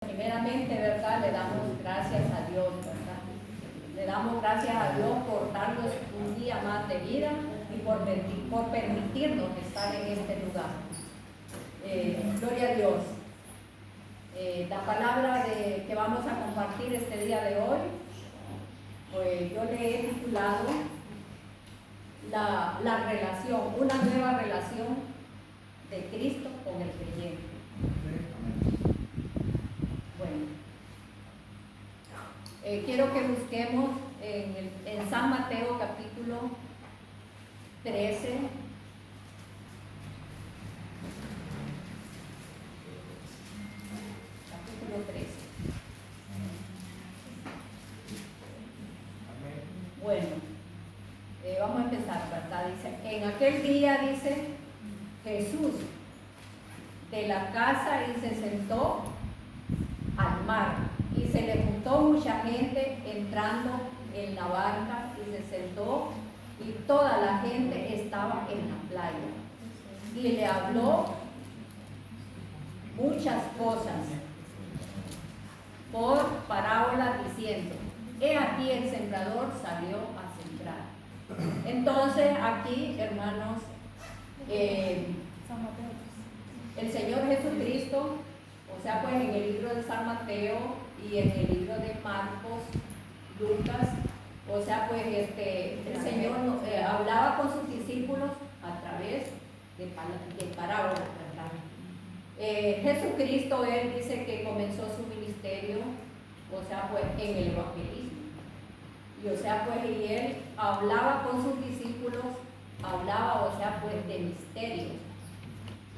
Primeramente, ¿verdad? Le damos gracias a Dios, ¿verdad? Le damos gracias a Dios por darnos un día más de vida y por permitirnos estar en este lugar. Gloria a Dios. La palabra que vamos a compartir este día de hoy, pues yo le he titulado la relación, una nueva relación de Cristo con el creyente. Bueno, quiero que busquemos en San Mateo capítulo 13. Capítulo 13. Bueno, vamos a empezar, ¿verdad? Dice, en aquel día, dice, Jesús de la casa y se sentó al mar, y se le juntó mucha gente entrando en la barca, y se sentó, y toda la gente estaba en la playa, y le habló muchas cosas por parábolas diciendo, he aquí el sembrador salió a sembrar. Entonces aquí, hermanos, el Señor Jesucristo, o sea, pues en el libro de San Mateo y en el libro de Marcos, Lucas, o sea, pues el Señor hablaba con sus discípulos a través de parábolas, ¿verdad? Jesucristo, él dice que comenzó su ministerio, o sea, pues en el evangelismo. Y o sea, pues y él hablaba con sus discípulos, hablaba, o sea, pues de misterios.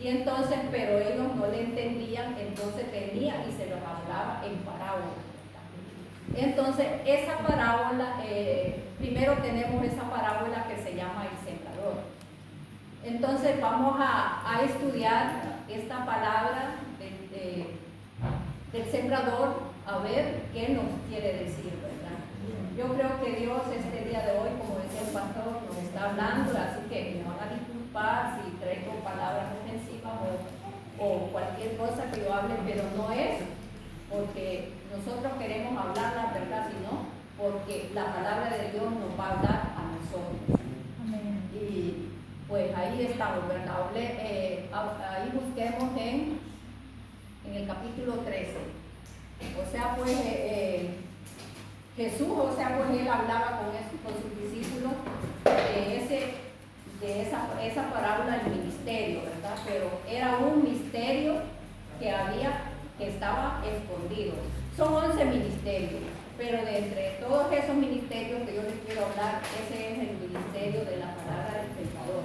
Y entonces, pero ellos no le entendían, entonces venía y se los hablaba en parábolas. Entonces, esa parábola, primero tenemos esa parábola que se llama el sembrador. Entonces, vamos a estudiar esta palabra del sembrador, a ver qué nos quiere decir, ¿verdad? Yo creo que Dios este día de hoy, como decía el pastor, nos está hablando, así que me van a disculpar si traigo palabras ofensivas o cualquier cosa que yo hable, pero no es porque nosotros queremos hablar la verdad, sino porque la palabra de Dios nos va a hablar a nosotros. Amén. Y pues ahí estamos, ¿verdad? Ahí busquemos en el capítulo 13. O sea, pues Jesús, o sea, pues él hablaba con sus discípulos de esa parábola del ministerio, ¿verdad? Pero era un misterio que estaba escondido. Son 11 ministerios, pero de entre todos esos ministerios que yo les quiero hablar, ese es el ministerio de la palabra del Salvador.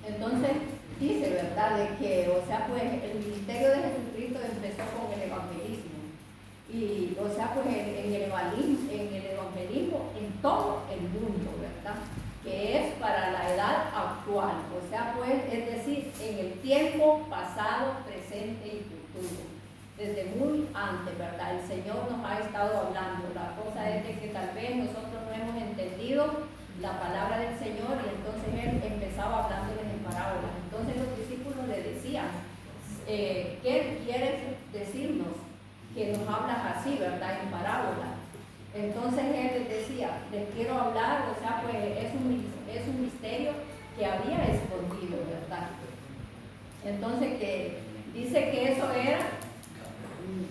Entonces, dice, ¿verdad?, de que, o sea, pues el ministerio de Jesucristo empezó con el evangelismo. Y, o sea, pues en el evangelismo en todo el mundo, ¿verdad?, que es para la edad actual, o sea, pues, es decir, en el tiempo pasado, presente y futuro, desde muy antes, ¿verdad? El Señor nos ha estado hablando. La cosa es de que tal vez nosotros no hemos entendido la palabra del Señor y entonces Él empezaba hablándoles en parábolas. Entonces los discípulos le decían, ¿qué quieres decirnos? Que nos hablas así, ¿verdad?, en parábolas. Entonces Él les decía, les quiero hablar, o sea, pues es un misterio que había escondido, ¿verdad? Entonces que dice que eso era,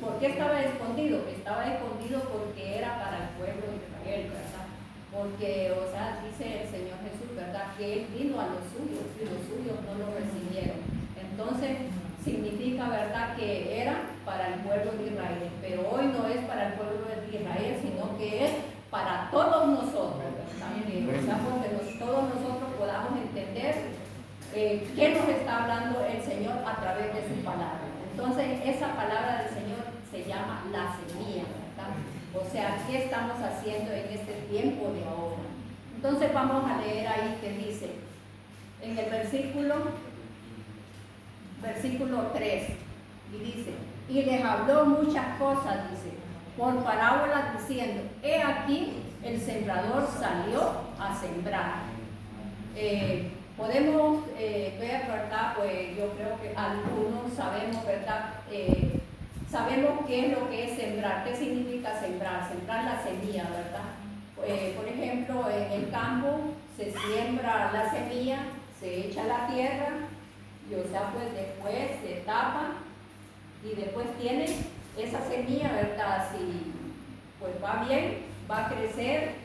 ¿por qué estaba escondido? Estaba escondido porque era para el pueblo de Israel, ¿verdad? Porque, o sea, dice el Señor Jesús, ¿verdad?, que Él vino a los suyos y los suyos no lo recibieron. Entonces, significa, ¿verdad?, que era para el pueblo de Israel, pero hoy no es para el pueblo de Israel, sino que es para todos nosotros, ¿verdad? O sea, porque todos nosotros podamos entender qué nos está hablando el Señor a través de su palabra. Entonces, esa palabra del Señor se llama la semilla, ¿verdad? O sea, ¿qué estamos haciendo en este tiempo de ahora? Entonces, vamos a leer ahí que dice, en el versículo 3, y dice, y les habló muchas cosas, dice, por parábolas diciendo, he aquí el sembrador salió a sembrar. Podemos ver, ¿verdad? Pues yo creo que algunos sabemos, ¿verdad?, sabemos qué es lo que es sembrar, qué significa sembrar, sembrar la semilla, ¿verdad? Por ejemplo, en el campo se siembra la semilla, se echa la tierra, y o sea, pues después se tapa, y después tiene esa semilla, ¿verdad? Si pues va bien, va a crecer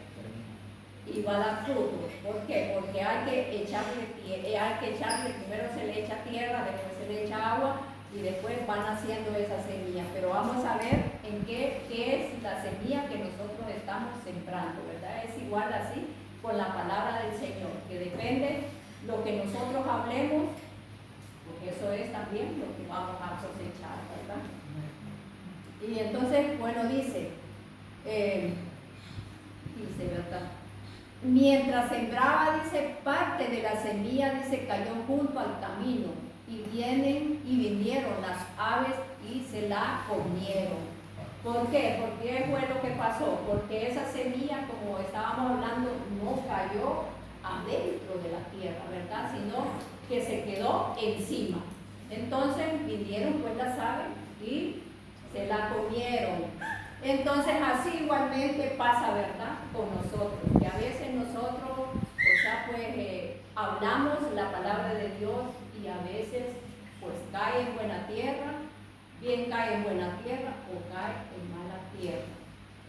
y va a dar fruto. ¿Por qué? Porque hay que echarle, primero se le echa tierra, después se le echa agua y después van haciendo esa semilla. Pero vamos a ver en qué es la semilla que nosotros estamos sembrando, ¿verdad? Es igual así con la palabra del Señor, que depende lo que nosotros hablemos, porque eso es también lo que vamos a cosechar, ¿verdad? Y entonces, bueno, dice, ¿verdad? Mientras sembraba, dice, parte de la semilla, dice, cayó junto al camino, y vinieron las aves y se la comieron. ¿Por qué? ¿Por qué fue lo que pasó? Porque esa semilla, como estábamos hablando, no cayó adentro de la tierra, ¿verdad? Sino que se quedó encima. Entonces vinieron pues las aves y se la comieron. Entonces así igualmente pasa, ¿verdad? Con nosotros, que a veces nosotros, o sea, pues hablamos la palabra de Dios y a veces pues cae en buena tierra, bien cae en buena tierra o cae en mala tierra.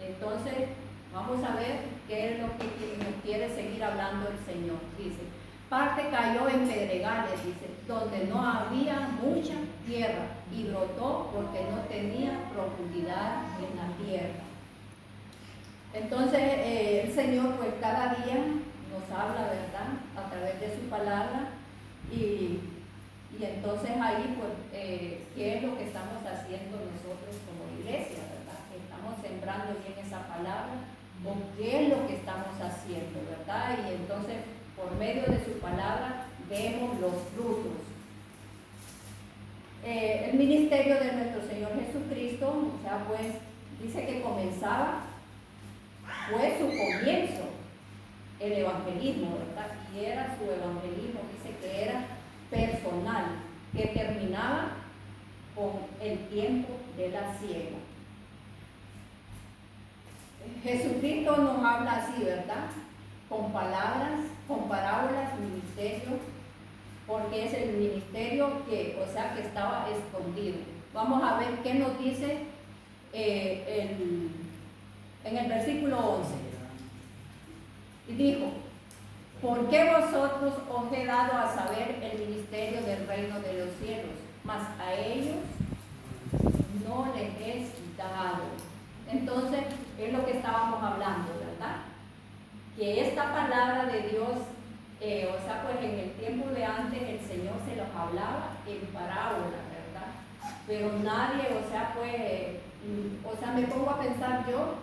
Entonces vamos a ver qué es lo que nos quiere seguir hablando el Señor. Dice, parte cayó en pedregales, dice, donde no había mucha tierra y brotó porque no tenía profundidad en la tierra. Entonces el Señor pues cada día nos habla, ¿verdad? A través de su palabra y entonces ahí pues qué es lo que estamos haciendo nosotros como iglesia, ¿verdad? ¿Estamos sembrando bien esa palabra o qué es lo que estamos haciendo, ¿verdad? Y entonces por medio de su palabra vemos los frutos. El ministerio de nuestro Señor Jesucristo, o sea, pues dice que comenzaba, fue su comienzo, el evangelismo, ¿verdad? Y era su evangelismo, dice que era personal, que terminaba con el tiempo de la siega. Jesucristo nos habla así, ¿verdad? Con palabras, con parábolas, ministerio, porque es el ministerio que, o sea, que estaba escondido. Vamos a ver qué nos dice en el versículo 11. Y dijo, ¿por qué vosotros os he dado a saber el ministerio del reino de los cielos? Mas a ellos no les es dado. Entonces, es lo que estábamos hablando, ¿verdad? Que esta palabra de Dios, o sea, pues en el tiempo de antes el Señor se los hablaba en parábolas, ¿verdad? Pero nadie, o sea, pues, o sea, me pongo a pensar yo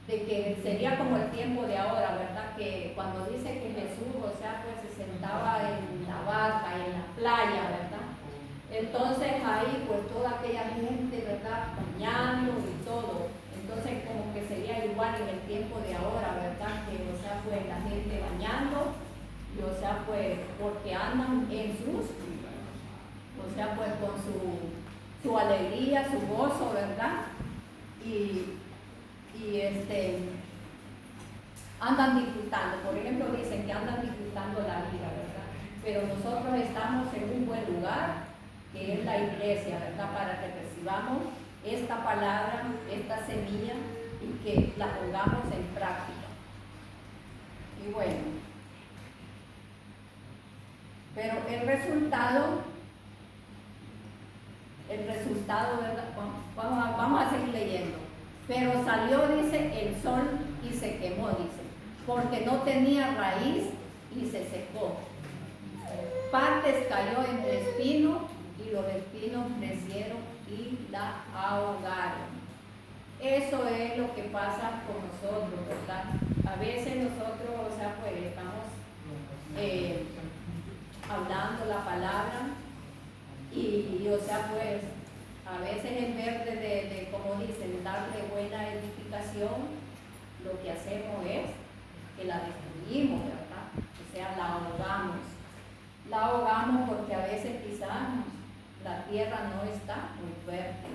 de que sería como el tiempo de ahora, ¿verdad? Que cuando dice que Jesús, o sea, pues se sentaba en la barca, en la playa, ¿verdad? Entonces ahí, pues toda aquella gente, ¿verdad? Bañando y todo. Entonces como que sería igual en el tiempo de ahora, ¿verdad? Que, o sea, pues la gente bañando, y, o sea, pues porque andan en sus, o sea, pues con su alegría, su gozo, ¿verdad? Y andan disfrutando. Por ejemplo, dicen que andan disfrutando la vida, ¿verdad? Pero nosotros estamos en un buen lugar, que es la iglesia, ¿verdad? Para que recibamos esta palabra, esta semilla, y que la pongamos en práctica. Y bueno, pero el resultado, ¿verdad? Vamos a seguir leyendo. Pero salió, dice, el sol y se quemó, dice, porque no tenía raíz y se secó. Partes cayó entre espinos y los espinos crecieron y la ahogaron. Eso es lo que pasa con nosotros, ¿verdad? A veces nosotros, o sea, pues estamos hablando la palabra y, o sea, pues a veces en vez de, como dicen, darle buena edificación, lo que hacemos es que la destruimos, ¿verdad? O sea, la ahogamos. La ahogamos porque a veces quizás la tierra no está muy fuerte.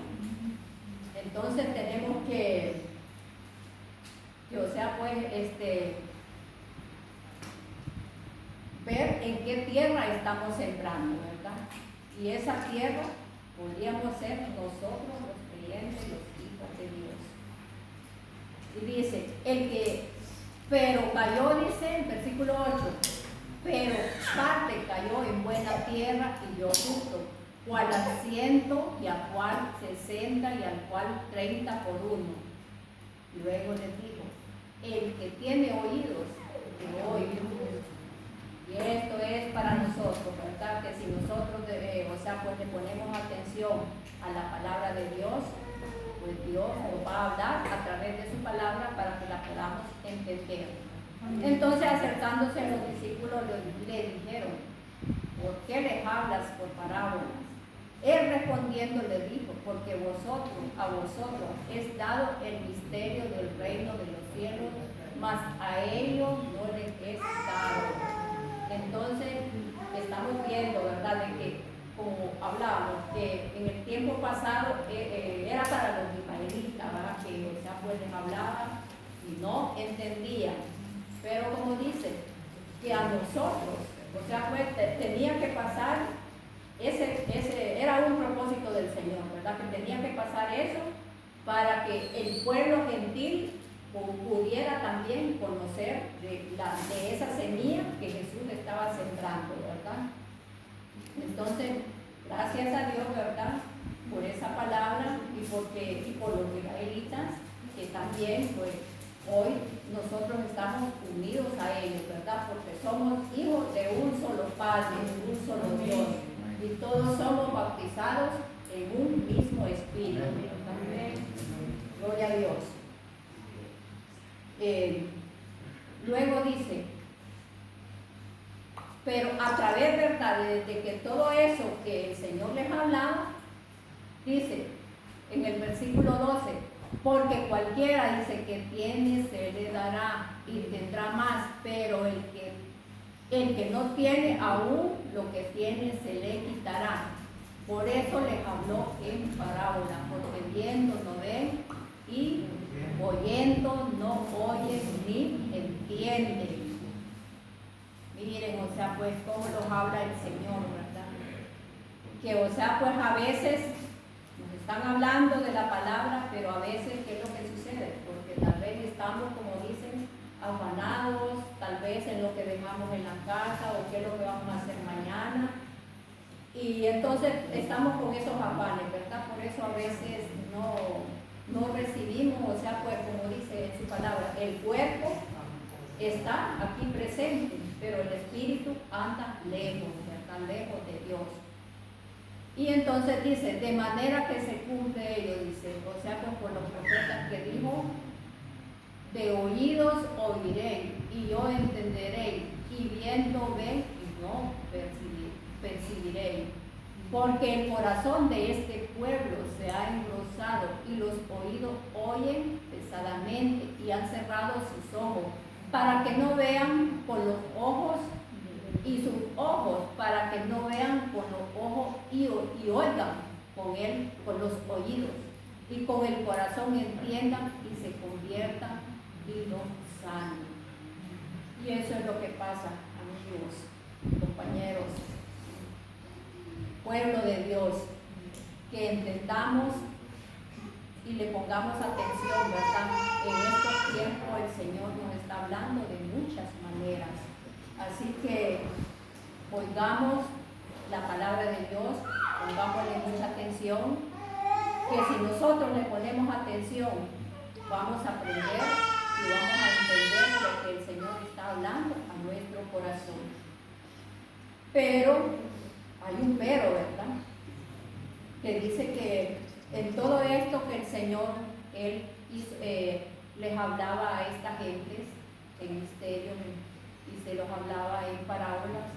Entonces tenemos que o sea, pues, ver en qué tierra estamos sembrando, ¿verdad? Y esa tierra podríamos ser nosotros los creyentes, los hijos de Dios. Y dice, pero cayó, dice en versículo 8, pero parte cayó en buena tierra y dio fruto, cual al 100 y al cual 60 y al cual 30 por uno. Y luego les dijo, el que tiene oídos, que oiga. Y esto es para nosotros, ¿verdad? Que si nosotros, o sea, pues le ponemos atención a la palabra de Dios, pues Dios nos va a hablar a través de su palabra para que la podamos entender. Entonces, acercándose a los discípulos, le dijeron, ¿por qué les hablas por parábolas? Él respondiendo le dijo, porque a vosotros es dado el misterio del reino de los cielos, mas a ellos no les es dado. Entonces, estamos viendo, ¿verdad?, de que, como hablábamos, que en el tiempo pasado era para los israelitas, ¿verdad?, que, o sea, pues les hablaba y no entendían. Pero como dice, que a nosotros, o sea, pues tenía que pasar, ese era un propósito del Señor, ¿verdad?, que tenía que pasar eso para que el pueblo gentil pudiera también conocer de esa semilla que Jesús estaba sembrando, ¿verdad? Entonces, gracias a Dios, ¿verdad?, por esa palabra y por los israelitas, que también, pues, hoy nosotros estamos unidos a ellos, ¿verdad?, porque somos hijos de un solo Padre, de un solo Dios, y todos somos bautizados en un mismo Espíritu. Amén. Gloria a Dios. Luego dice, pero a través, ¿verdad?, de que todo eso que el Señor les hablaba, dice en el versículo 12, porque cualquiera, dice, que tiene se le dará y tendrá más, pero el que no tiene aún lo que tiene se le quitará. Por eso les habló en parábola, porque viendo no ven y oyendo no oyen ni entienden. Miren, o sea, pues cómo los habla el Señor, ¿verdad? Que, o sea, pues a veces nos están hablando de la palabra, pero a veces, ¿qué es lo que sucede? Porque tal vez estamos, como dicen, afanados, tal vez en lo que dejamos en la casa o qué es lo que vamos a hacer mañana. Y entonces estamos con esos afanes, ¿verdad? Por eso a veces no recibimos, o sea, pues como dice en su palabra, el cuerpo está aquí presente, pero el espíritu anda lejos, ¿verdad?, lejos de Dios. Y entonces dice, de manera que se cumple ello, dice, o sea, pues por los profetas que dijo, de oídos oiréis y yo entenderéis, y viendo ven y no percibiréis. Porque el corazón de este pueblo se ha engrosado y los oídos oyen pesadamente y han cerrado sus ojos para que no vean con los ojos y sus ojos para que no vean con los ojos y oigan con los oídos y con el corazón entiendan y se conviertan y lo sanen. Y eso es lo que pasa, amigos, compañeros, pueblo de Dios, que entendamos y le pongamos atención, ¿verdad? En estos tiempos el Señor nos está hablando de muchas maneras. Así que oigamos la palabra de Dios, pongámosle mucha atención, que si nosotros le ponemos atención, vamos a aprender y vamos a entender lo que el Señor está hablando a nuestro corazón. Pero hay un pero, ¿verdad?, que dice que en todo esto que el Señor, Él les hablaba a esta gente en misterio y se los hablaba en parábolas,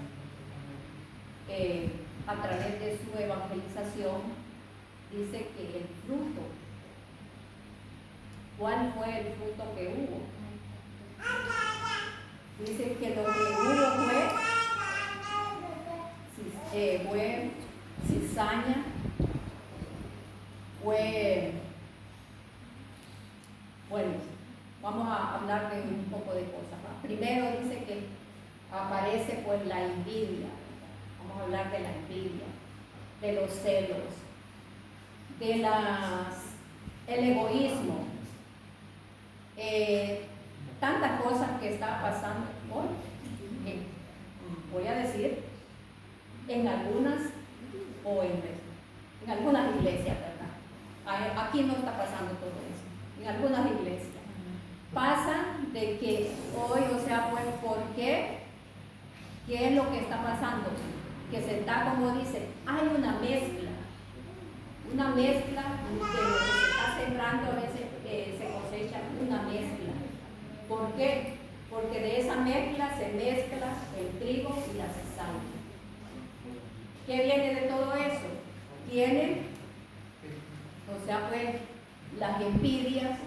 a través de su evangelización, dice que el fruto, ¿cuál fue el fruto que hubo? Dice que lo que hubo fue cizaña, fue, bueno, vamos a hablar de un poco de cosas, ¿no? Primero dice que aparece pues la envidia. Vamos a hablar de la envidia, de los celos, de el egoísmo, tantas cosas que está pasando hoy. Voy a decir, en algunas en algunas iglesias, ¿verdad? Aquí no está pasando todo eso. En algunas iglesias pasa de que hoy, o sea, pues, ¿por qué? ¿Qué es lo que está pasando? Que se está, como dice, hay una mezcla de lo que se está sembrando, a veces se cosecha una mezcla. ¿Por qué? Porque de esa mezcla se mezcla el trigo y la cizaña. ¿Qué viene de todo eso? Viene, o sea, pues, las envidias,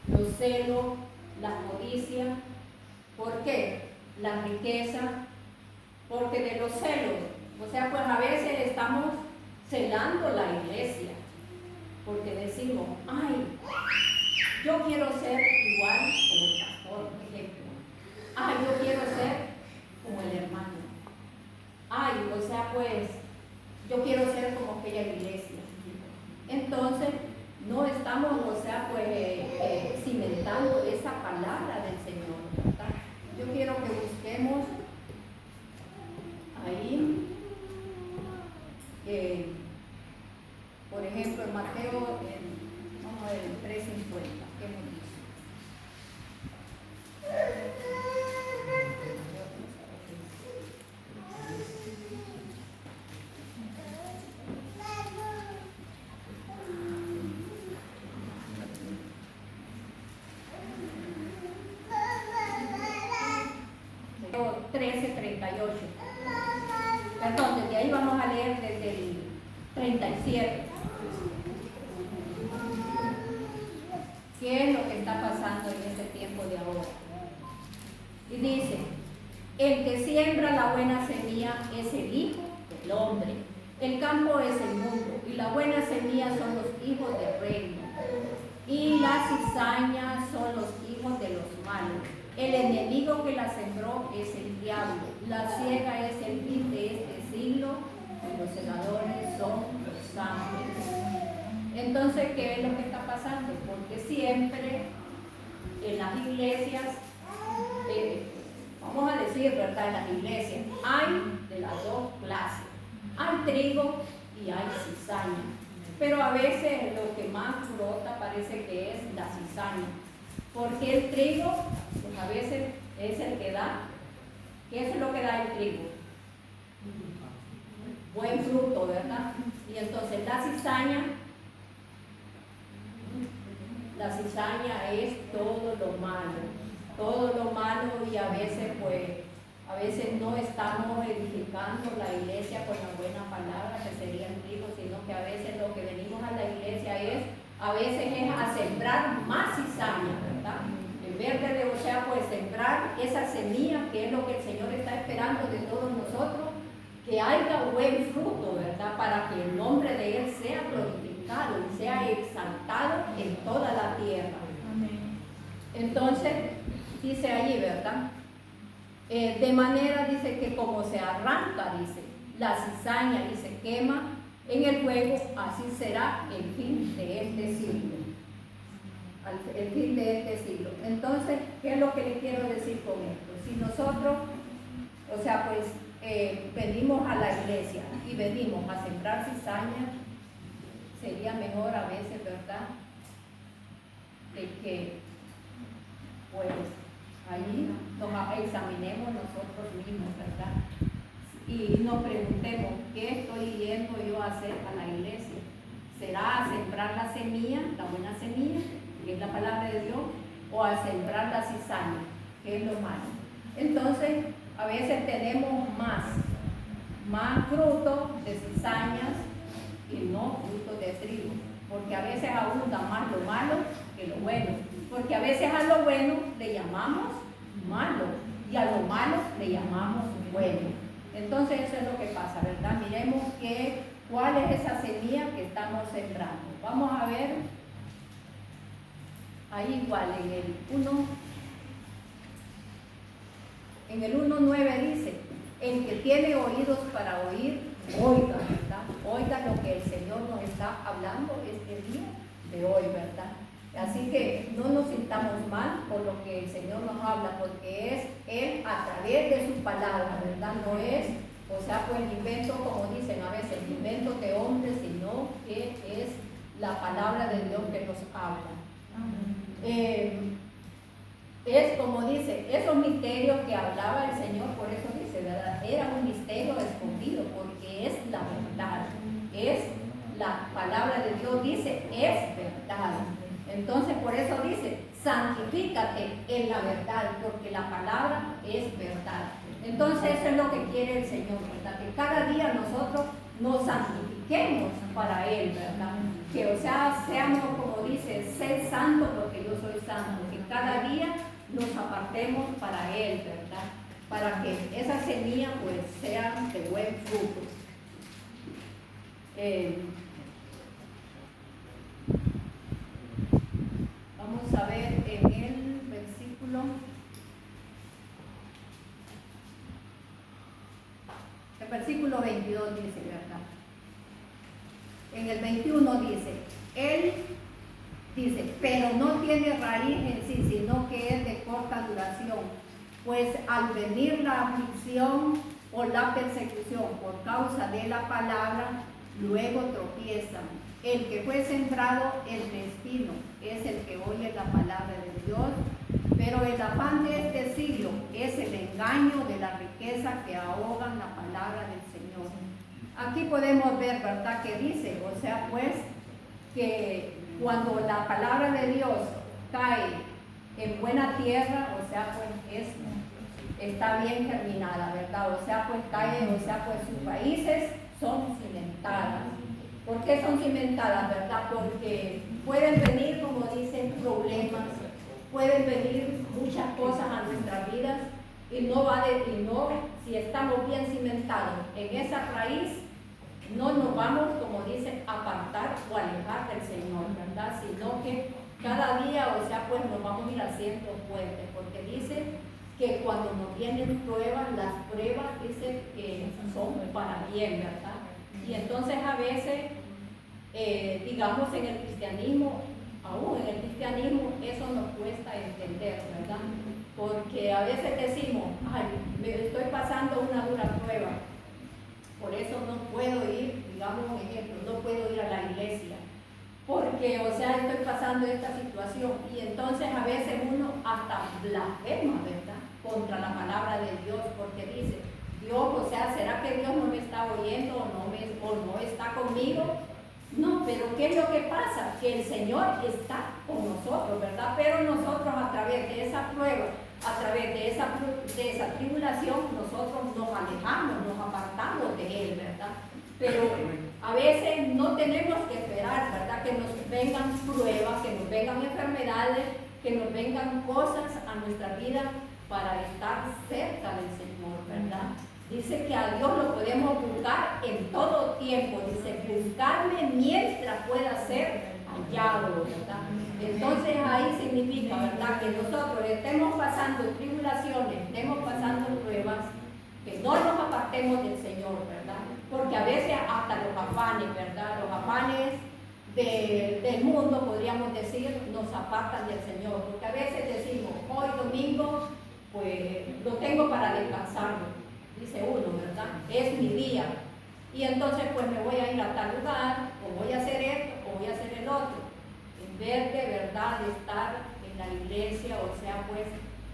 los celos, la codicia. ¿Por qué? La riqueza. Porque de los celos, o sea, pues a veces estamos celando la iglesia, porque decimos, ay, yo quiero ser igual como el pastor, por ejemplo. Ay, yo quiero ser como el hermano. Ay, o sea, pues, yo quiero ser como aquella iglesia. Entonces, no estamos, o sea, pues, cimentando esa palabra del Señor, ¿verdad? Yo quiero que busquemos ahí, por ejemplo, en Mateo, vamos a ver, el 3:50, ¿qué nos dice? Mateo 13:38. Perdón, desde ahí vamos a leer desde el 37. ¿Qué es lo que está pasando en este tiempo de ahora? Y dice, el que siembra la buena semilla es el Hijo del Hombre. El campo es el mundo y la buena semilla son los hijos del reino. Y las cizañas son los hijos de los malos. El enemigo que la sembró es el diablo. La ciega es el fin de este siglo y los segadores son los ángeles. Entonces, ¿qué es lo que está pasando? Porque siempre en las iglesias, vamos a decir, ¿verdad? En las iglesias hay de las dos clases. Hay trigo y hay cizaña. Pero a veces lo que más brota parece que es la cizaña. Porque el trigo, pues a veces es el que da. ¿Qué es lo que da el trigo? Buen fruto, ¿verdad? Y entonces la cizaña es todo lo malo y a veces no estamos edificando la iglesia con la buena palabra que sería el trigo, sino que a veces lo que venimos a la iglesia a veces es a sembrar más cizaña, ¿verdad? En vez de, o sea, pues sembrar esa semilla que es lo que el Señor está esperando de todos nosotros, que haya buen fruto, ¿verdad? Para que el nombre de Él sea glorificado y sea exaltado en toda la tierra. Amén. Entonces, dice allí, ¿verdad? De manera, dice que como se arranca, dice, la cizaña y se quema en el fuego, así será el fin de este siglo. El fin de este siglo. Entonces, ¿qué es lo que le quiero decir con esto? Si nosotros, o sea, pues, venimos a la iglesia y venimos a sembrar cizaña, sería mejor a veces, ¿verdad? De que, pues, ahí nos examinemos nosotros mismos, ¿verdad? Y nos preguntemos, ¿qué estoy yendo yo a hacer a la iglesia? ¿Será a sembrar la semilla, la buena semilla, que es la palabra de Dios, o a sembrar la cizaña, que es lo malo? Entonces, a veces tenemos más frutos de cizañas y no frutos de trigo, porque a veces abunda más lo malo que lo bueno, porque a veces a lo bueno le llamamos malo y a lo malo le llamamos bueno. Entonces eso es lo que pasa, ¿verdad? Miremos cuál es esa semilla que estamos sembrando. Vamos a ver, ahí igual en el 1:9 dice, el que tiene oídos para oír, oiga, ¿verdad? Oiga lo que el Señor nos está hablando este día de hoy, ¿verdad? Así que no nos sintamos mal por lo que el Señor nos habla, porque es Él a través de su palabra, ¿verdad? No es, o sea, pues invento, como dicen a veces, invento de hombres, sino que es la palabra de Dios que nos habla. Es como dice, esos misterios que hablaba el Señor, por eso dice, ¿verdad? Era un misterio escondido, porque es la verdad, es la palabra de Dios, dice, es verdad. Entonces por eso dice, santifícate en la verdad, porque la palabra es verdad. Entonces eso es lo que quiere el Señor, ¿verdad? Que cada día nosotros nos santifiquemos para Él, ¿verdad? Que o sea, seamos como dice, sé santo porque yo soy santo, que cada día nos apartemos para Él, ¿verdad? Para que esa semilla pues sea de buen fruto. Vamos a ver en el versículo 22 dice, ¿verdad? En el 21 dice, Él dice, pero no tiene raíz en sí, sino que es de corta duración, pues al venir la aflicción o la persecución por causa de la palabra, luego tropiezan. El que fue sembrado entre espinos es el que oye la palabra de Dios, pero el afán de este siglo es el engaño de la riqueza que ahogan la palabra del Señor. Aquí podemos ver, ¿verdad?, que dice, o sea, pues, que cuando la palabra de Dios cae en buena tierra, o sea, pues está bien germinada, ¿verdad? O sea, pues cae, o sea, pues sus raíces son cimentadas. ¿Por qué son cimentadas, verdad? Porque pueden venir, como dicen, problemas, pueden venir muchas cosas a nuestras vidas y si estamos bien cimentados en esa raíz, no nos vamos, como dice, a apartar o alejar del Señor, ¿verdad? Sino que cada día, o sea, pues nos vamos a ir haciendo fuertes, porque dice que cuando nos vienen pruebas, las pruebas dice que son para bien, ¿verdad? Y entonces a veces, digamos en el cristianismo, aún en el cristianismo, eso nos cuesta entender, ¿verdad? Porque a veces decimos, ay, me estoy pasando una dura prueba, por eso no puedo ir, digamos un ejemplo, no puedo ir a la iglesia, porque, o sea, estoy pasando esta situación, y entonces a veces uno hasta blasfema, ¿verdad?, contra la palabra de Dios, porque dice, Dios, o sea, ¿será que Dios no me está oyendo o no está conmigo? No, pero ¿qué es lo que pasa? Que el Señor está con nosotros, ¿verdad? Pero nosotros a través de esa prueba, a través de esa tribulación, nosotros nos alejamos, nos apartamos de Él, ¿verdad? Pero a veces no tenemos que esperar, ¿verdad?, que nos vengan pruebas, que nos vengan enfermedades, que nos vengan cosas a nuestra vida para estar cerca del Señor, ¿verdad? Dice que a Dios lo podemos buscar en todo tiempo. Dice, buscarme mientras pueda ser hallado, ¿verdad? Entonces ahí significa, ¿verdad?, que nosotros estemos pasando tribulaciones, estemos pasando pruebas, que no nos apartemos del Señor, ¿verdad? Porque a veces hasta los afanes, ¿verdad? Los afanes del mundo, podríamos decir, nos apartan del Señor. Porque a veces decimos, hoy domingo, pues lo tengo para descansarlo. Dice uno, ¿verdad? Es mi día. Y entonces pues me voy a ir a tal lugar, o voy a hacer esto, o voy a hacer el otro. En vez de verdad de estar en la iglesia, o sea, pues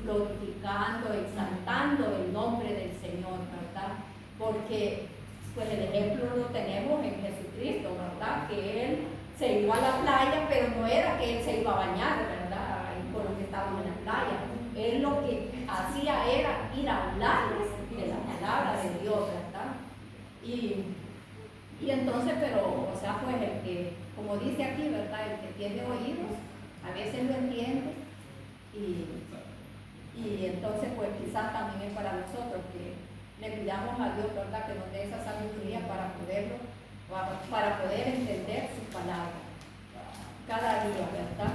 glorificando, exaltando el nombre del Señor, ¿verdad? Porque pues el ejemplo lo tenemos en Jesucristo, ¿verdad? Que Él se iba a la playa, pero no era que Él se iba a bañar, ¿verdad?, con los que estaban en la playa. Él lo que hacía era ir a hablarles de la palabra de Dios, ¿verdad? Y entonces, pero, o sea, pues el que, como dice aquí, ¿verdad?, el que tiene oídos, a veces lo entiende, y entonces, pues quizás también es para nosotros que le pidamos a Dios, ¿verdad?, que nos dé esa sabiduría para poder entender su palabra cada día, ¿verdad?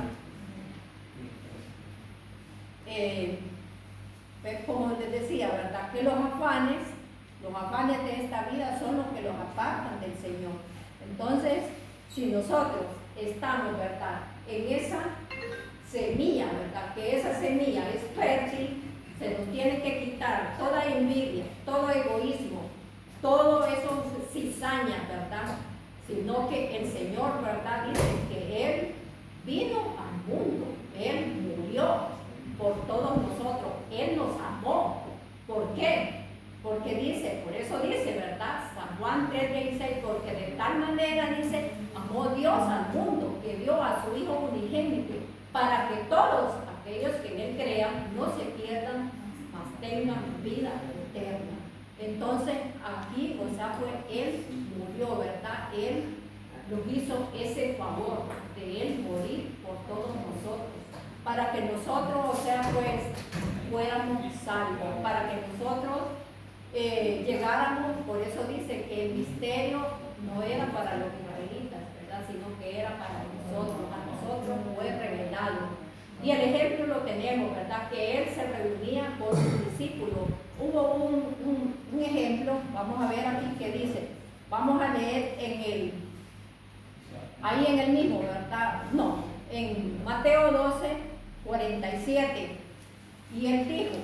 Pues como les decía, ¿verdad?, que los afanes de esta vida son los que los apartan del Señor. Entonces, si nosotros estamos, ¿verdad?, en esa semilla, ¿verdad?, que esa semilla es fértil, se nos tiene que quitar toda envidia, todo egoísmo, todo eso cizaña, ¿verdad? Sino que el Señor, ¿verdad?, dice que Él vino al mundo, Él murió por todos nosotros, Él nos amó. ¿Por qué? Porque dice, por eso dice, ¿verdad?, San Juan 3:16, porque de tal manera, dice, amó Dios al mundo, que dio a su Hijo unigénito, para que todos aquellos que en Él crean no se pierdan, mas tengan vida eterna. Entonces, aquí, o sea, pues Él murió, ¿verdad? Él nos hizo ese favor de Él morir por todos nosotros, para que nosotros, o sea, pues, fuéramos salvos, para que nosotros llegáramos. Por eso dice que el misterio no era para los israelitas, ¿verdad?, sino que era para nosotros, a nosotros fue revelado. Y el ejemplo lo tenemos, ¿verdad?, que Él se reunía con sus discípulos. Hubo un ejemplo, vamos a ver aquí que dice, vamos a leer ahí en el mismo, ¿verdad? No, en Mateo 12:47. Y Él dijo,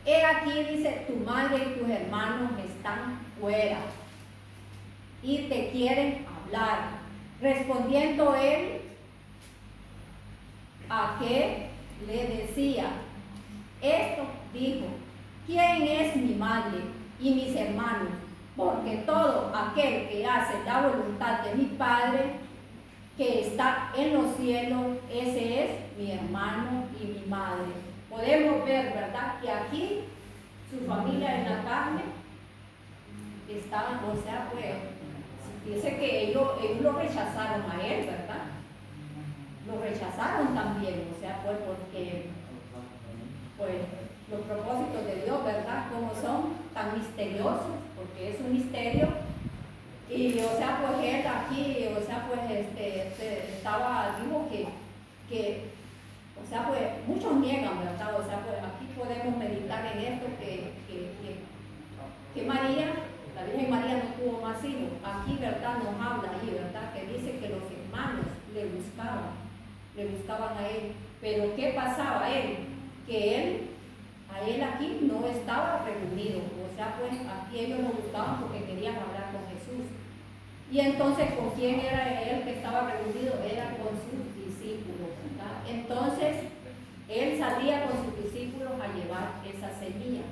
he aquí, dice, tu madre y tus hermanos están fuera y te quieren hablar. Respondiendo Él, a que le decía esto, dijo, ¿quién es mi madre y mis hermanos? Porque todo aquel que hace la voluntad de mi Padre que está en los cielos, ese es mi hermano y mi madre. Podemos ver, ¿verdad?, que aquí su familia en la carne estaban, o sea, pues, dice que ellos lo rechazaron a Él, ¿verdad? Lo rechazaron también, o sea, pues porque pues los propósitos de Dios, ¿verdad?, como son tan misteriosos, porque es un misterio. Y o sea, pues Él aquí, o sea, pues dijo que o sea, pues muchos niegan, ¿verdad? O sea, pues aquí podemos meditar en esto que María, la Virgen María, no tuvo más hijos. Aquí, ¿verdad?, nos habla ahí, ¿verdad?, que dice que los hermanos le buscaban a Él. Pero ¿qué pasaba a Él? Que a Él aquí no estaba reunido. O sea, pues aquí ellos lo buscaban porque querían hablar con Jesús. Y entonces, ¿con quién era Él que estaba reunido? Era con sus discípulos, ¿verdad? Entonces, Él salía con sus discípulos a llevar esa semilla.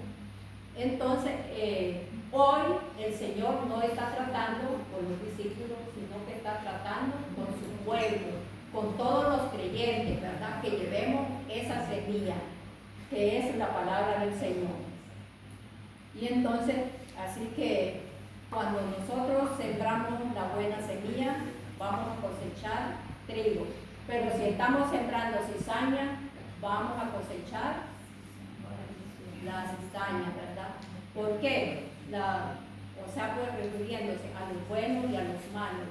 Entonces, hoy el Señor no está tratando con los discípulos, sino que está tratando con su pueblo, con todos los creyentes, ¿verdad?, que llevemos esa semilla, que es la palabra del Señor. Y entonces, así que cuando nosotros sembramos la buena semilla, vamos a cosechar trigo. Pero si estamos sembrando cizaña, vamos a cosechar la cizaña, ¿verdad? ¿Por qué? O sea, pues refiriéndose a los buenos y a los malos.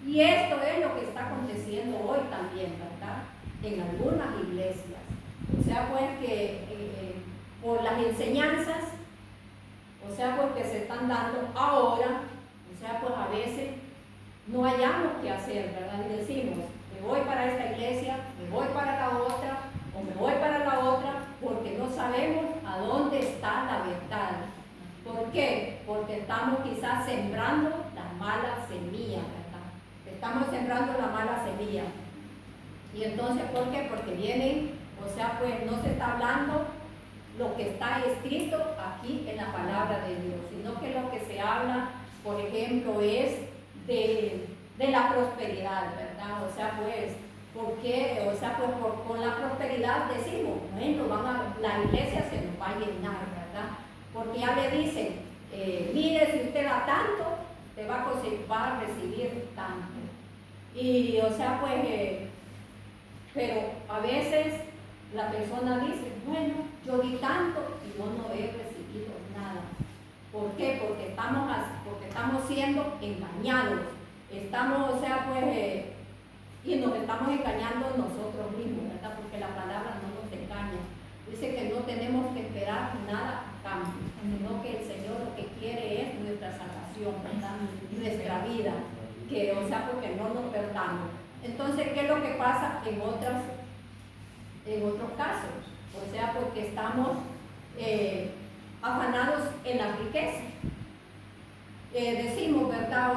Y esto es lo que está aconteciendo hoy también, ¿verdad?, en algunas iglesias. O sea, pues que por las enseñanzas, o sea, pues que se están dando ahora, o sea, pues a veces no hallamos qué hacer, ¿verdad? Y decimos, me voy para esta iglesia, me voy para la otra, o me voy para la otra, porque no sabemos a dónde está la verdad. ¿Por qué? Porque estamos quizás sembrando las malas semillas, ¿verdad? Estamos sembrando la mala semilla. Y entonces, ¿por qué? Porque vienen, o sea, pues no se está hablando lo que está escrito aquí en la palabra de Dios, sino que lo que se habla, por ejemplo, es de la prosperidad, ¿verdad? O sea, pues, ¿por qué? O sea, pues con la prosperidad decimos, bueno, la iglesia se nos va a llenar, ¿verdad? Porque ya le dicen, mire, si usted da tanto, te va a recibir tanto. Y, o sea, pues, pero a veces la persona dice, bueno, yo di tanto y yo no he recibido nada. nada. ¿Por qué? Porque estamos siendo engañados. Estamos, y nos estamos engañando nosotros mismos, ¿verdad? Porque la palabra no nos engaña. Dice que no tenemos que esperar nada a cambio, sino que el Señor lo que quiere es nuestra salvación, ¿verdad? Nuestra vida, porque no nos perdamos. Entonces, ¿qué es lo que pasa en otros casos? Porque estamos afanados en la riqueza. Decimos, ¿verdad?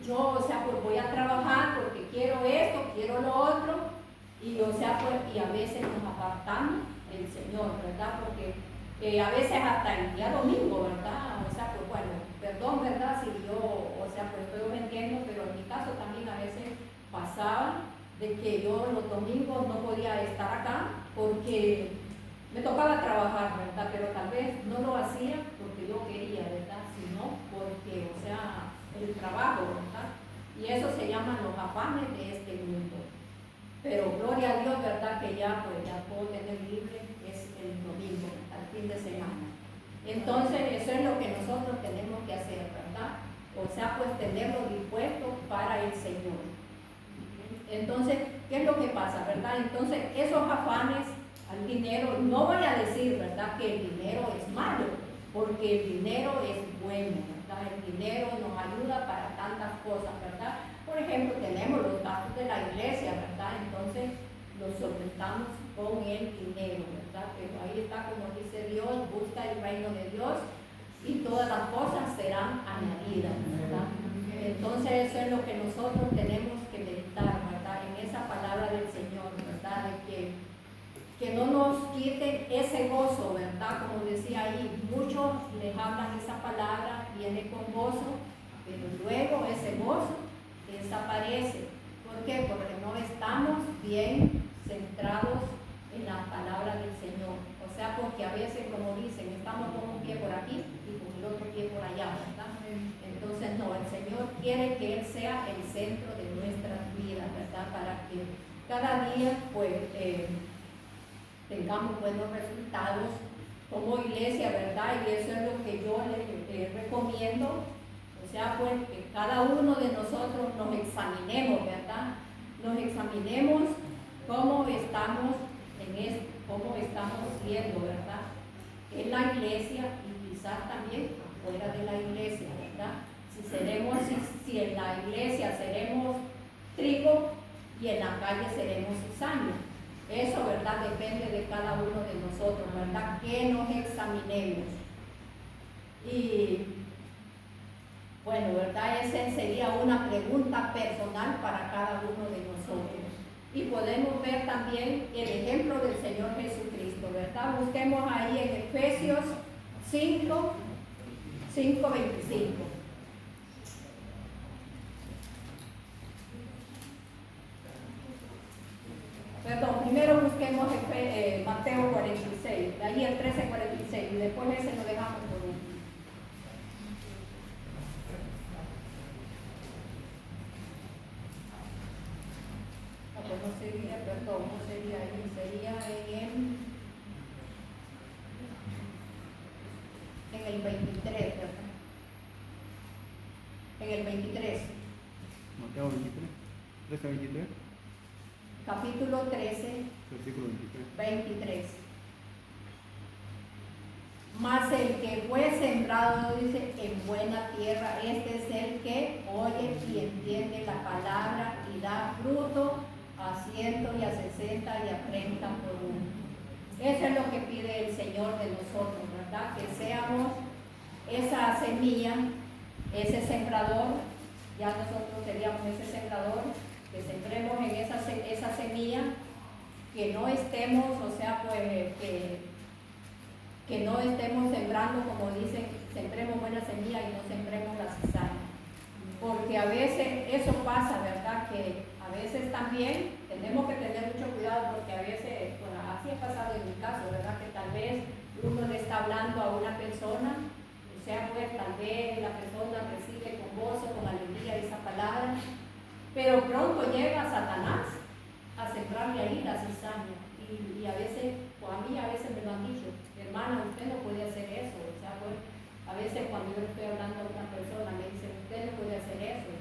Yo voy a trabajar porque quiero esto, quiero lo otro, y a veces nos apartamos del Señor, ¿verdad? Porque a veces hasta el día domingo, ¿verdad? Perdón, ¿verdad? Si yo, estoy ofendiendo, pero en mi caso también a veces pasaba de que yo los domingos no podía estar acá porque me tocaba trabajar, ¿verdad? Pero tal vez no lo hacía porque yo quería, ¿verdad? Sino porque, el trabajo, ¿verdad? Y eso se llaman los afanes de este mundo. Pero gloria a Dios, ¿verdad? Que ya puedo tener libre, es el domingo, al fin de semana. Entonces, eso es lo que nosotros tenemos que hacer, ¿verdad? Tenerlo dispuesto para el Señor. Entonces, ¿qué es lo que pasa, verdad? Entonces, esos afanes al dinero, no voy a decir, ¿verdad?, que el dinero es malo, porque el dinero es bueno, ¿verdad? El dinero nos ayuda para tantas cosas, ¿verdad? Por ejemplo, tenemos los gastos de la iglesia, ¿verdad? Entonces, los solventamos con el dinero, ¿verdad? Pero ahí está, como dice Dios, busca el reino de Dios y todas las cosas serán añadidas, ¿verdad? Entonces, eso es lo que nosotros tenemos que meditar, ¿verdad? En esa palabra del Señor, ¿verdad? De que no nos quiten ese gozo, ¿verdad? Como decía ahí, muchos les hablan esa palabra, viene con gozo, pero luego ese gozo desaparece. ¿Por qué? Porque no estamos bien centrados en la palabra del Señor. Porque a veces, como dicen, estamos con un pie por aquí y con el otro pie por allá, ¿verdad? Entonces, no, el Señor quiere que Él sea el centro de nuestras vidas, ¿verdad? Para que cada día, tengamos buenos resultados como iglesia, ¿verdad? Y eso es lo que yo les recomiendo, que cada uno de nosotros nos examinemos, ¿verdad? Nos examinemos cómo estamos cómo estamos siendo, ¿verdad? En la iglesia y quizás también afuera de la iglesia, ¿verdad? Si en la iglesia seremos trigo y en la calle seremos cizaña. Eso, ¿verdad? Depende de cada uno de nosotros, ¿verdad? Que nos examinemos. Y bueno, ¿verdad? Esa sería una pregunta personal para cada uno de nosotros. Y podemos ver también el ejemplo del Señor Jesucristo, ¿verdad? Busquemos ahí en Efesios 5:25. Perdón, primero busquemos Mateo 46, de ahí el 13:46, y después ese lo dejamos por último. No sería, perdón, no sería ahí, sería en el 23, ¿verdad? En el 23. Mateo 23, 13-23. Capítulo 13, versículo 23. Mas el que fue sembrado, dice, en buena tierra, este es el que oye y entiende la palabra y da fruto a 100 y a 60 y a 30 por uno. Eso es lo que pide el Señor de nosotros, ¿verdad? Que seamos esa semilla, ese sembrador, ya nosotros seríamos ese sembrador, que sembremos en esa semilla, que no estemos, que no estemos sembrando, como dicen, sembremos buena semilla y no sembremos la cizaña. Porque a veces eso pasa, ¿verdad? Que a veces también tenemos que tener mucho cuidado, porque a veces, así ha pasado en mi caso, ¿verdad? Que tal vez uno le está hablando a una persona, tal vez la persona recibe con gozo, con alegría esa palabra, pero pronto llega Satanás a sembrarle ahí la cizaña. Y a veces pues a mí a veces me lo han dicho, hermana, usted no puede hacer eso, o sea, pues, a veces cuando yo le estoy hablando a una persona me dicen, usted no puede hacer eso.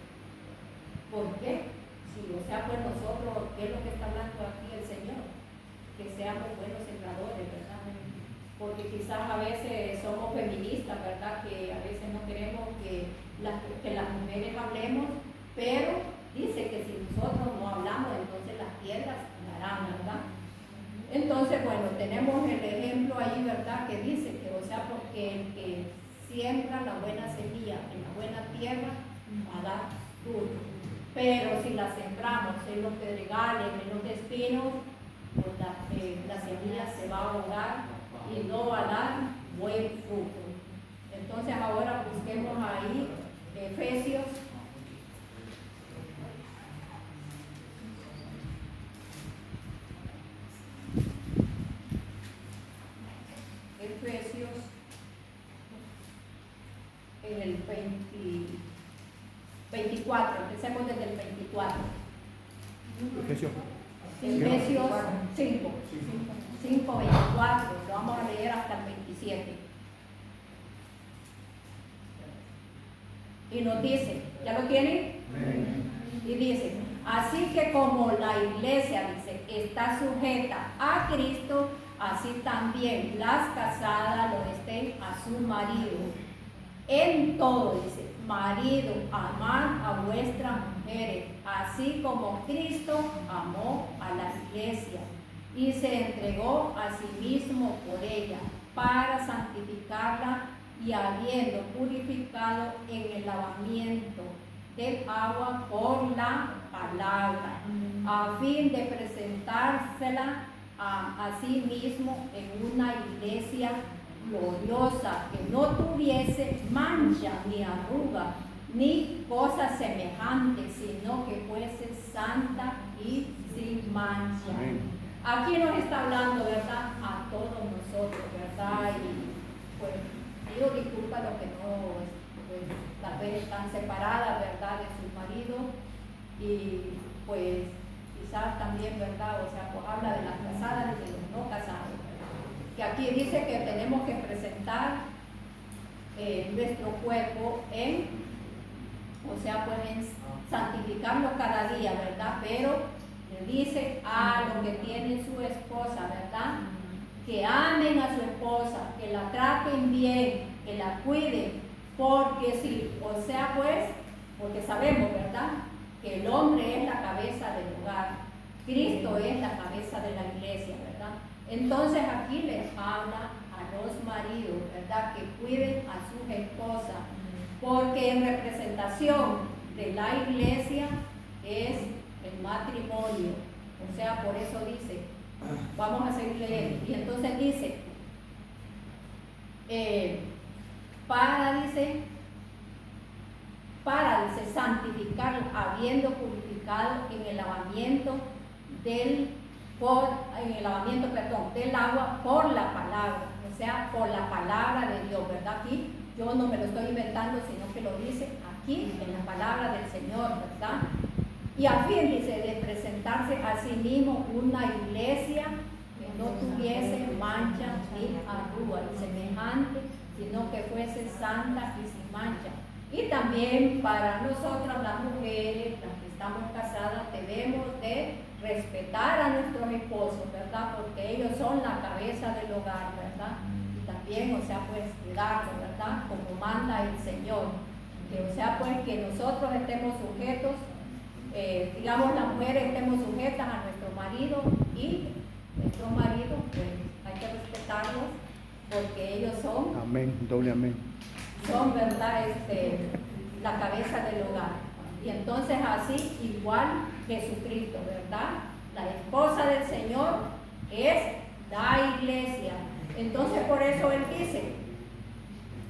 ¿Por qué? Sí, o sea, pues nosotros, ¿qué es lo que está hablando aquí el Señor? Que seamos buenos sembradores, ¿verdad? Porque quizás a veces somos feministas, ¿verdad? Que a veces no queremos que las mujeres hablemos, pero dice que si nosotros no hablamos, entonces las piedras hablarán, ¿verdad? Entonces, bueno, tenemos el ejemplo ahí, ¿verdad? Que dice que, o sea, porque el que siembra la buena semilla en la buena tierra va a dar fruto. Pero si la sembramos en los pedregales, en los espinos, pues la semilla se va a ahogar y no va a dar buen fruto. Entonces ahora busquemos ahí Efesios. Efesios en el 24, empecemos desde el 24. Efesios. Efesios 5, 24, lo vamos a leer hasta el 27. Y nos dice, ¿ya lo tienen? Y dice, así que como la iglesia, dice, está sujeta a Cristo, así también las casadas lo estén a su marido. En todo, dice, marido, amad a vuestras mujeres, así como Cristo amó a la iglesia y se entregó a sí mismo por ella, para santificarla y habiendo purificado en el lavamiento del agua por la palabra, a fin de presentársela a sí mismo en una iglesia gloriosa, que no tuviese mancha ni arruga, ni cosa semejante, sino que fuese santa y sin mancha. Amén. Aquí nos está hablando, ¿verdad? A todos nosotros, ¿verdad? Y pues pido disculpas a los que no, pues, tal vez están separadas, ¿verdad? De su marido, y pues quizás también, ¿verdad? O sea, pues habla de las casadas y de los no casados. Que aquí dice que tenemos que presentar nuestro cuerpo o sea, pues en santificarlo cada día, ¿verdad? Pero le dice a los que tienen su esposa, ¿verdad? Que amen a su esposa, que la traten bien, que la cuiden, porque si, o sea, pues, porque sabemos, ¿verdad? Que el hombre es la cabeza del hogar, Cristo es la cabeza de la iglesia, ¿verdad? Entonces aquí les habla a los maridos, ¿verdad? Que cuiden a sus esposas, porque en representación de la iglesia es el matrimonio. O sea, por eso dice, vamos a seguir leyendo, y entonces dice, dice, santificar, habiendo purificado en el lavamiento del agua por la palabra, o sea, por la palabra de Dios, ¿verdad? Aquí yo no me lo estoy inventando, sino que lo dice aquí en la palabra del Señor, ¿verdad? Y a fin, dice, de presentarse a sí mismo una iglesia que no tuviese mancha ni arruga ni semejante, sino que fuese santa y sin mancha. Y también para nosotras las mujeres, las que estamos casadas, debemos de respetar a nuestros esposos, ¿verdad? Porque ellos son la cabeza del hogar, ¿verdad? Y también, o sea, pues cuidarlos, ¿verdad? Como manda el Señor. Que, o sea, pues que nosotros estemos sujetos, digamos las mujeres estemos sujetas a nuestro marido, y nuestros maridos, pues hay que respetarlos porque ellos son, Amén, doble amén. Son, ¿verdad? La cabeza del hogar. Y entonces así igual Jesucristo, ¿verdad? La esposa del Señor es la iglesia. Entonces por eso Él dice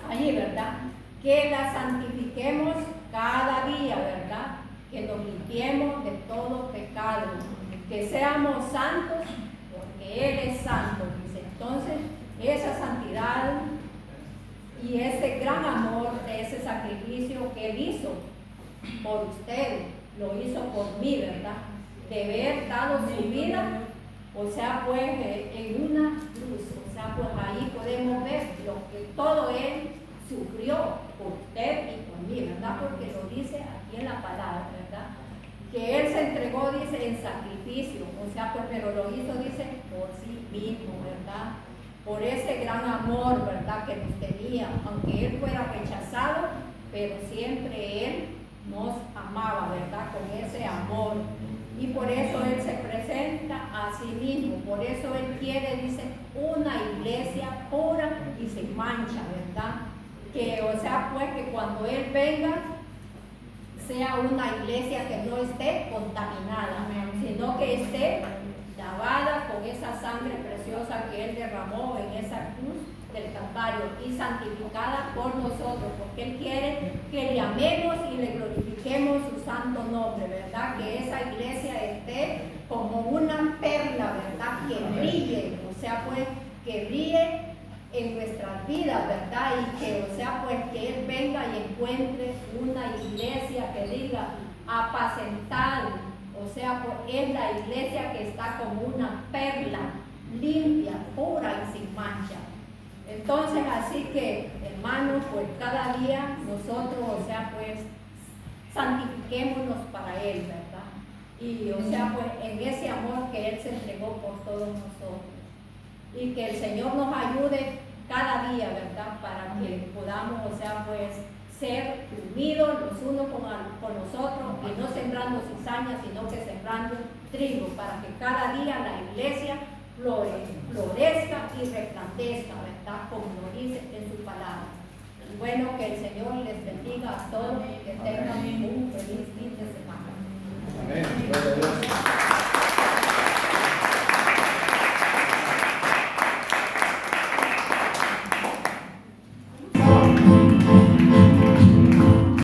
allí, ¿verdad? Que la santifiquemos cada día, ¿verdad? Que nos limpiemos de todo pecado, que seamos santos porque Él es santo, dice. Entonces esa santidad y ese gran amor, ese sacrificio que Él hizo por usted, lo hizo por mí, ¿verdad? De haber dado su vida o sea, pues en una cruz, o sea, pues ahí podemos ver lo que todo Él sufrió por usted y por mí, ¿verdad? Porque lo dice aquí en la palabra, ¿verdad? Que Él se entregó, dice, en sacrificio, o sea, pues, pero lo hizo, dice, por sí mismo, ¿verdad? Por ese gran amor, ¿verdad? Que nos tenía, aunque Él fuera rechazado, pero siempre Él nos amaba, ¿verdad? Con ese amor. Y por eso Él se presenta a sí mismo, por eso Él quiere, dice, una iglesia pura y sin mancha, ¿verdad? Que, o sea, pues que cuando Él venga, sea una iglesia que no esté contaminada, sino que esté lavada con esa sangre preciosa que Él derramó en esa cruz del Calvario y santificada por nosotros, porque Él quiere que le amemos y le glorifiquemos su santo nombre, ¿verdad? Que esa iglesia esté como una perla, ¿verdad? Que brille, o sea, pues, que brille en nuestras vidas, ¿verdad? Y que, o sea, pues, que Él venga y encuentre una iglesia que diga apacentar, o sea, pues, es la iglesia que está como una perla limpia, pura y sin mancha. Entonces, así que, hermanos, pues cada día nosotros, o sea, pues, santifiquémonos para Él, ¿verdad? Y, o sea, pues, en ese amor que Él se entregó por todos nosotros. Y que el Señor nos ayude cada día, ¿verdad? Para que podamos, o sea, pues, ser unidos los unos con los otros y no sembrando cizañas, sino que sembrando trigo, para que cada día la iglesia florezca y resplandezca, ¿verdad? Como lo dice en su palabra. Y bueno, que el Señor les bendiga a todos.